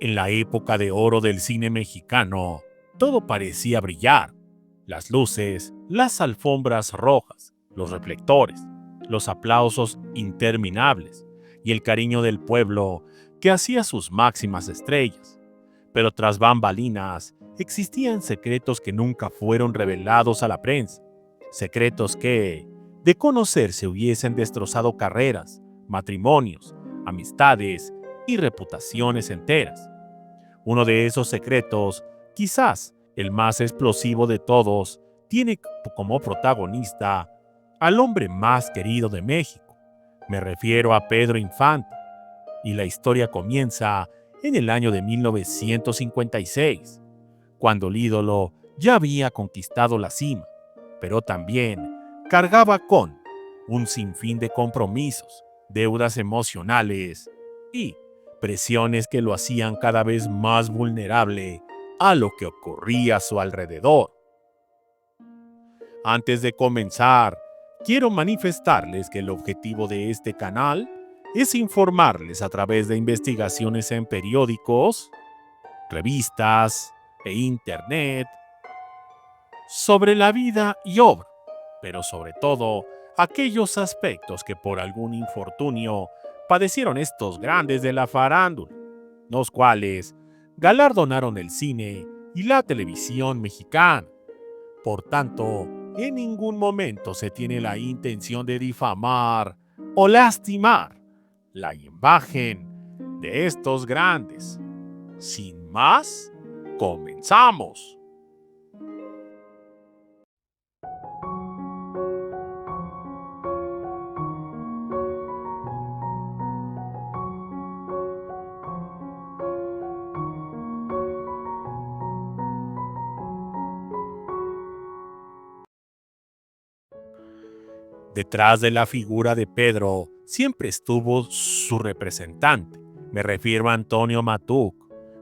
En la época de oro del cine mexicano, todo parecía brillar. Las luces, las alfombras rojas, los reflectores, los aplausos interminables y el cariño del pueblo que hacía sus máximas estrellas. Pero tras bambalinas existían secretos que nunca fueron revelados a la prensa. Secretos que, de conocerse, hubiesen destrozado carreras, matrimonios, amistades y reputaciones enteras. Uno de esos secretos, quizás el más explosivo de todos, tiene como protagonista al hombre más querido de México. Me refiero a Pedro Infante. Y la historia comienza en el año de 1956, cuando el ídolo ya había conquistado la cima, pero también cargaba con un sinfín de compromisos, deudas emocionales y presiones que lo hacían cada vez más vulnerable a lo que ocurría a su alrededor. Antes de comenzar, quiero manifestarles que el objetivo de este canal es informarles a través de investigaciones en periódicos, revistas e internet sobre la vida y obra, pero sobre todo aquellos aspectos que por algún infortunio padecieron estos grandes de la farándula, los cuales galardonaron el cine y la televisión mexicana. Por tanto, en ningún momento se tiene la intención de difamar o lastimar la imagen de estos grandes. Sin más, comenzamos. Detrás de la figura de Pedro siempre estuvo su representante. Me refiero a Antonio Matuc,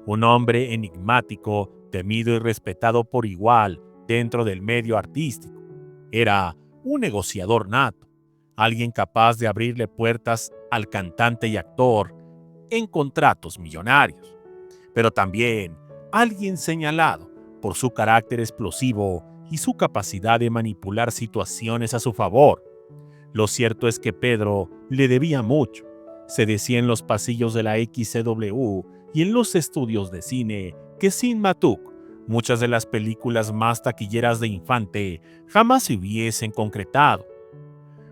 un hombre enigmático, temido y respetado por igual dentro del medio artístico. Era un negociador nato, alguien capaz de abrirle puertas al cantante y actor en contratos millonarios, pero también alguien señalado por su carácter explosivo y su capacidad de manipular situaciones a su favor. Lo cierto es que Pedro le debía mucho. Se decía en los pasillos de la XCW y en los estudios de cine que sin Matuc, muchas de las películas más taquilleras de Infante jamás se hubiesen concretado.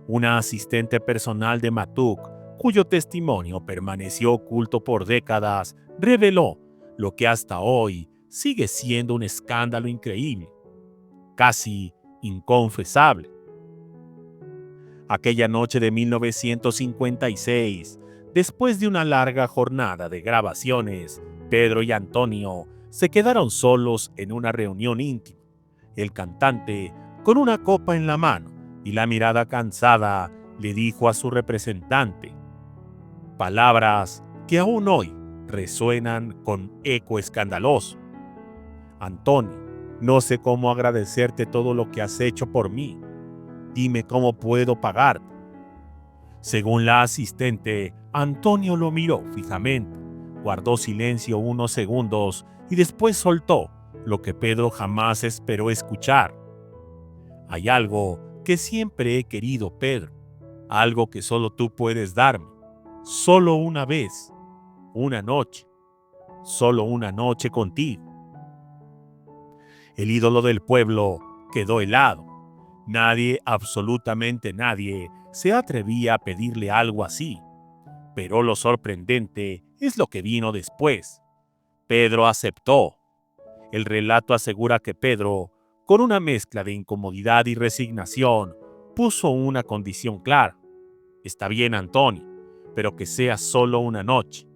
Una asistente personal de Matuc, cuyo testimonio permaneció oculto por décadas, reveló lo que hasta hoy sigue siendo un escándalo increíble, casi inconfesable. Aquella noche de 1956, después de una larga jornada de grabaciones, Pedro y Antonio se quedaron solos en una reunión íntima. El cantante, con una copa en la mano y la mirada cansada, le dijo a su representante palabras que aún hoy resuenan con eco escandaloso. Antonio, no sé cómo agradecerte todo lo que has hecho por mí. Dime cómo puedo pagarte. Según la asistente, Antonio lo miró fijamente, guardó silencio unos segundos y después soltó lo que Pedro jamás esperó escuchar. Hay algo que siempre he querido, Pedro, algo que solo tú puedes darme, solo una vez, una noche, solo una noche contigo. El ídolo del pueblo quedó helado. Nadie, absolutamente nadie, se atrevía a pedirle algo así. Pero lo sorprendente es lo que vino después. Pedro aceptó. El relato asegura que Pedro, con una mezcla de incomodidad y resignación, puso una condición clara. Está bien, Antonio, pero que sea solo una noche,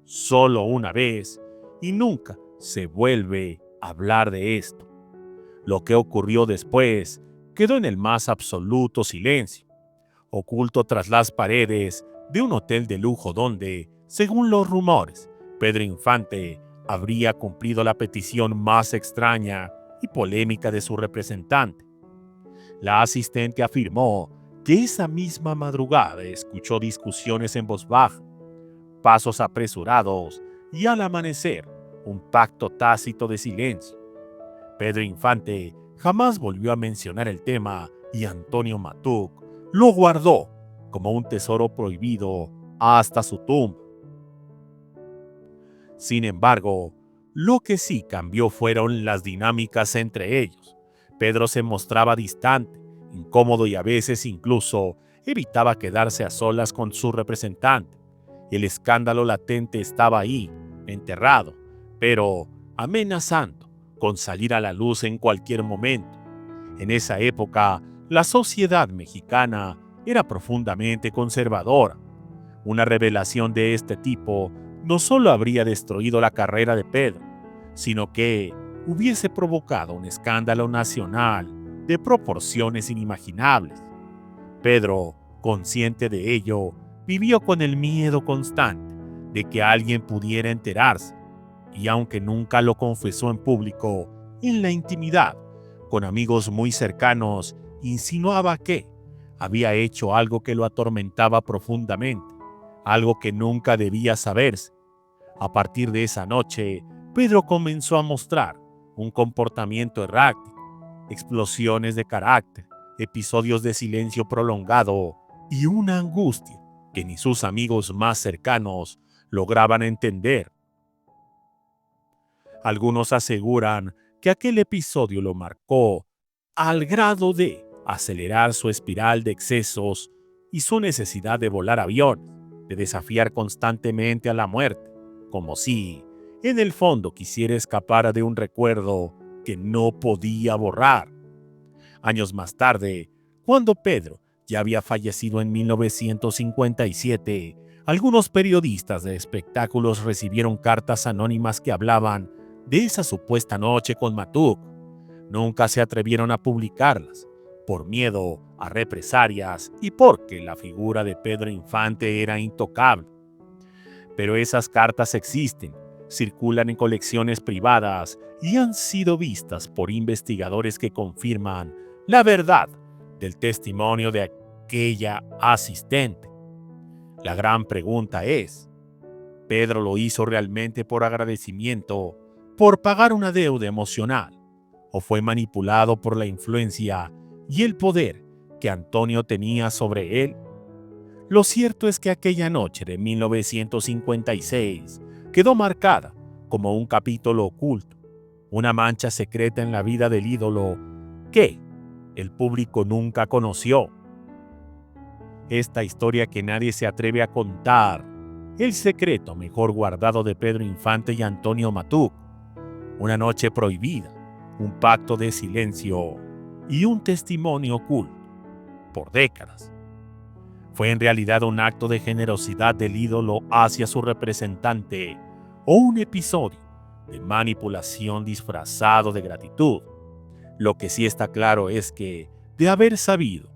solo una vez, y nunca se vuelve a hablar de esto. Lo que ocurrió después quedó en el más absoluto silencio, oculto tras las paredes de un hotel de lujo donde, según los rumores, Pedro Infante habría cumplido la petición más extraña y polémica de su representante. La asistente afirmó que esa misma madrugada escuchó discusiones en voz baja, pasos apresurados y al amanecer, un pacto tácito de silencio. Pedro Infante jamás volvió a mencionar el tema y Antonio Matuc lo guardó como un tesoro prohibido hasta su tumba. Sin embargo, lo que sí cambió fueron las dinámicas entre ellos. Pedro se mostraba distante, incómodo y a veces incluso evitaba quedarse a solas con su representante. El escándalo latente estaba ahí, enterrado, pero amenazando con salir a la luz en cualquier momento. En esa época, la sociedad mexicana era profundamente conservadora. Una revelación de este tipo no solo habría destruido la carrera de Pedro, sino que hubiese provocado un escándalo nacional de proporciones inimaginables. Pedro, consciente de ello, vivió con el miedo constante de que alguien pudiera enterarse, y aunque nunca lo confesó en público, en la intimidad, con amigos muy cercanos, insinuaba que había hecho algo que lo atormentaba profundamente, algo que nunca debía saberse. A partir de esa noche, Pedro comenzó a mostrar un comportamiento errático, explosiones de carácter, episodios de silencio prolongado y una angustia que ni sus amigos más cercanos lograban entender. Algunos aseguran que aquel episodio lo marcó al grado de acelerar su espiral de excesos y su necesidad de volar aviones, de desafiar constantemente a la muerte, como si, en el fondo, quisiera escapar de un recuerdo que no podía borrar. Años más tarde, cuando Pedro ya había fallecido en 1957, algunos periodistas de espectáculos recibieron cartas anónimas que hablaban de esa supuesta noche con Matuc. Nunca se atrevieron a publicarlas, por miedo a represalias y porque la figura de Pedro Infante era intocable. Pero esas cartas existen, circulan en colecciones privadas y han sido vistas por investigadores que confirman la verdad del testimonio de aquella asistente. La gran pregunta es, ¿Pedro lo hizo realmente por agradecimiento, por pagar una deuda emocional, o fue manipulado por la influencia y el poder que Antonio tenía sobre él? Lo cierto es que aquella noche de 1956 quedó marcada como un capítulo oculto, una mancha secreta en la vida del ídolo que el público nunca conoció. Esta historia que nadie se atreve a contar, el secreto mejor guardado de Pedro Infante y Antonio Matuc, una noche prohibida, un pacto de silencio y un testimonio oculto por décadas. ¿Fue en realidad un acto de generosidad del ídolo hacia su representante o un episodio de manipulación disfrazado de gratitud? Lo que sí está claro es que, de haber sabido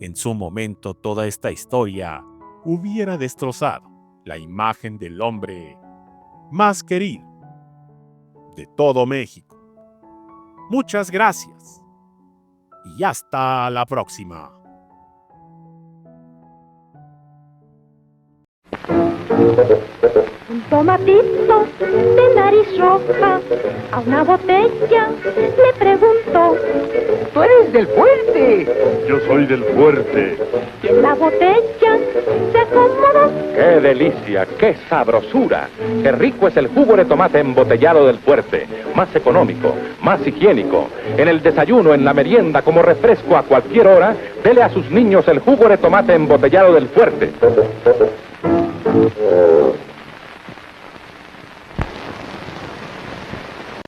en su momento toda esta historia, hubiera destrozado la imagen del hombre más querido de todo México. Muchas gracias y hasta la próxima. Un tomatito de nariz roja a una botella le preguntó: ¡Tú eres del fuerte! Yo soy del fuerte. y en la botella se acomodó. ¡Qué delicia! ¡Qué sabrosura! ¡Qué rico es el jugo de tomate embotellado del fuerte! Más económico, más higiénico. En el desayuno, en la merienda, como refresco a cualquier hora, dele a sus niños el jugo de tomate embotellado del fuerte.